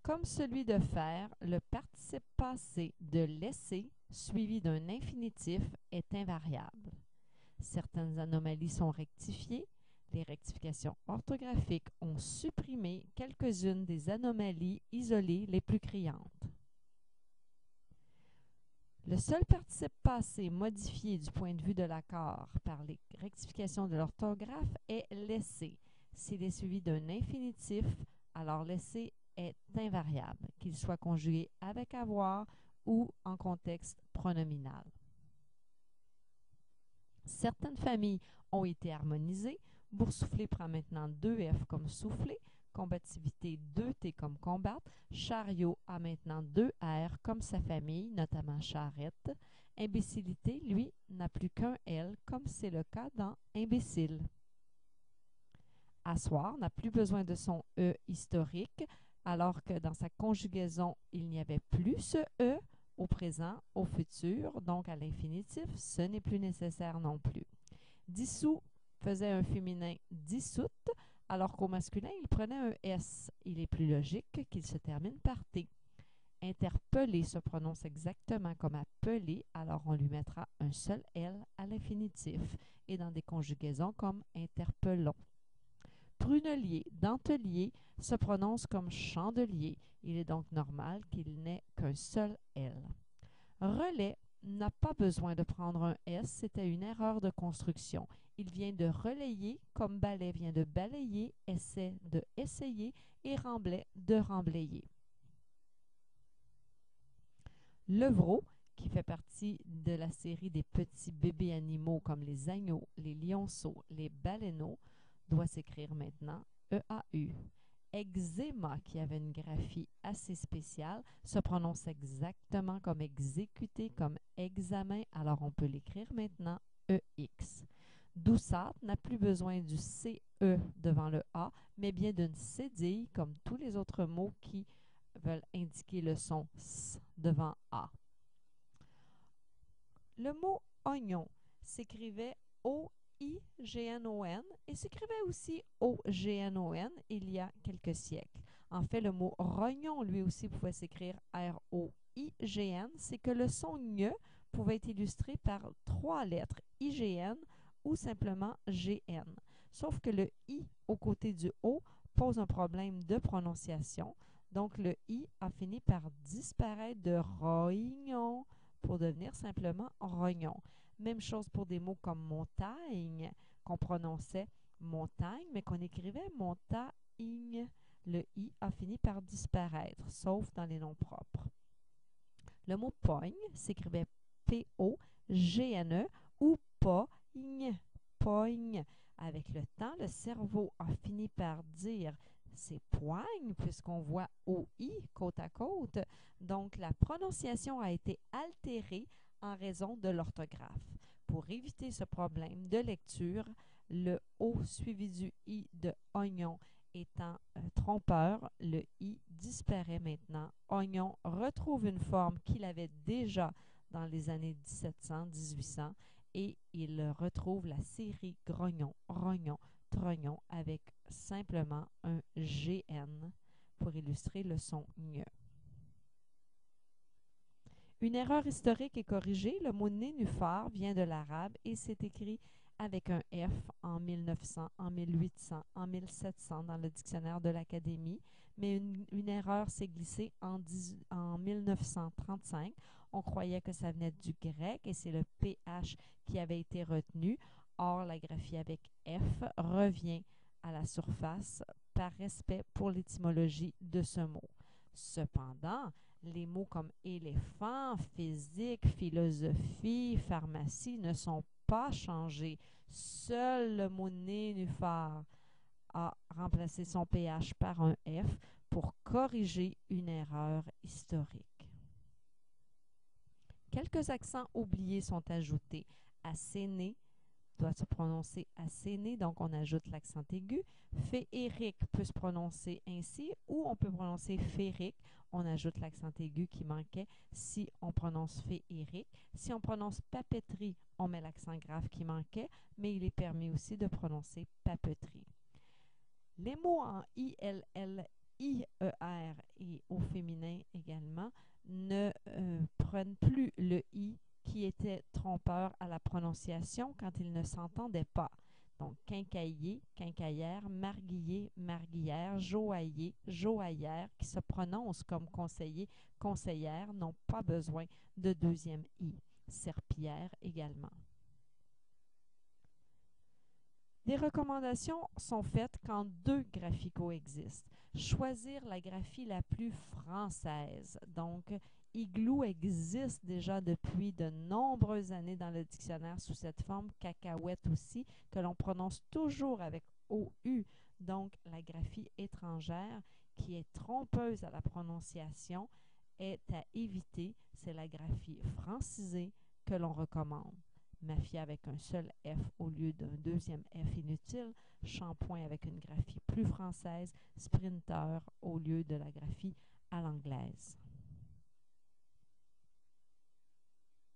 Comme celui de faire, le participe passé de laisser suivi d'un infinitif est invariable. Certaines anomalies sont rectifiées. Les rectifications orthographiques ont supprimé quelques-unes des anomalies isolées les plus criantes. Le seul participe passé modifié du point de vue de l'accord par les rectifications de l'orthographe est laisser. S'il est suivi d'un infinitif, alors laisser est invariable, qu'il soit conjugué avec avoir ou en contexte pronominal. Certaines familles ont été harmonisées. Boursouflé prend maintenant 2F comme souffler, combativité 2T comme combattre, chariot a maintenant 2R comme sa famille, notamment charrette. Imbécilité, lui, n'a plus qu'un L, comme c'est le cas dans imbécile. Asseoir n'a plus besoin de son E historique, alors que dans sa conjugaison, il n'y avait plus ce E au présent, au futur, donc à l'infinitif, ce n'est plus nécessaire non plus. Dissous faisait un féminin dissoute, alors qu'au masculin, il prenait un S. Il est plus logique qu'il se termine par T. Interpeller se prononce exactement comme appeler, alors on lui mettra un seul L à l'infinitif, et dans des conjugaisons comme interpellons. Prunelier, dentelier se prononce comme chandelier. Il est donc normal qu'il n'ait qu'un seul L. Relais n'a pas besoin de prendre un S, c'était une erreur de construction. Il vient de relayer, comme balai vient de balayer, essai de essayer et remblai de remblayer. Levrault, qui fait partie de la série des petits bébés animaux comme les agneaux, les lionceaux, les baleineaux, doit s'écrire maintenant EAU. Eczéma, qui avait une graphie assez spéciale, se prononce exactement comme exécuté, comme examen, alors on peut l'écrire maintenant EX. Douçâtre n'a plus besoin du CE devant le A, mais bien d'une cédille, comme tous les autres mots qui veulent indiquer le son S devant A. Le mot oignon s'écrivait O-I-G-N-O-N et s'écrivait aussi O-G-N-O-N il y a quelques siècles. En fait, le mot rognon, lui aussi, pouvait s'écrire R-O-I-G-N. C'est que le son gne pouvait être illustré par 3 lettres I-G-N ou simplement G-N. Sauf que le I au côté du O pose un problème de prononciation. Donc, le I a fini par disparaître de rognon pour devenir simplement rognon. Même chose pour des mots comme montagne, qu'on prononçait montagne, mais qu'on écrivait montagne. Le I a fini par disparaître, sauf dans les noms propres. Le mot pogne s'écrivait P-O-G-N-E ou pogne, pogne. Avec le temps, le cerveau a fini par dire c'est poigne, puisqu'on voit OI côte à côte. Donc, la prononciation a été altérée en raison de l'orthographe. Pour éviter ce problème de lecture, le O suivi du I de oignon étant trompeur, le I disparaît maintenant. Oignon retrouve une forme qu'il avait déjà dans les années 1700-1800 et il retrouve la série grognon, rognon, trognon avec simplement un GN pour illustrer le son gne. Une erreur historique est corrigée. Le mot nénuphar vient de l'arabe et s'est écrit avec un F en 1900, en 1800, en 1700 dans le dictionnaire de l'Académie, mais une erreur s'est glissée en 1935. On croyait que ça venait du grec et c'est le PH qui avait été retenu. Or, la graphie avec F revient à la surface par respect pour l'étymologie de ce mot. Cependant, les mots comme éléphant, physique, philosophie, pharmacie ne sont pas changés. Seul le mot nénuphar a remplacé son PH par un F pour corriger une erreur historique. Quelques accents oubliés sont ajoutés. Asséné doit se prononcer asséné, donc on ajoute l'accent aigu. Féérique peut se prononcer ainsi ou on peut prononcer féerique. On ajoute l'accent aigu qui manquait si on prononce féerique. Si on prononce papeterie, on met l'accent grave qui manquait, mais il est permis aussi de prononcer papeterie. Les mots en ILL, IER et au féminin également, ne prennent plus le « i » qui était trompeur à la prononciation quand ils ne s'entendaient pas. Donc, quincailler, quincaillère, marguiller, marguillère, joailler, joaillère, qui se prononcent comme conseiller, conseillère, n'ont pas besoin de deuxième « i ». Serpillière également. Des recommandations sont faites quand deux graphies coexistent. Choisir la graphie la plus française. Donc, igloo existe déjà depuis de nombreuses années dans le dictionnaire sous cette forme, cacahuète aussi, que l'on prononce toujours avec OU. Donc, la graphie étrangère qui est trompeuse à la prononciation est à éviter. C'est la graphie francisée que l'on recommande. Mafia avec un seul F au lieu d'un deuxième F inutile, shampoing avec une graphie plus française, sprinter au lieu de la graphie à l'anglaise.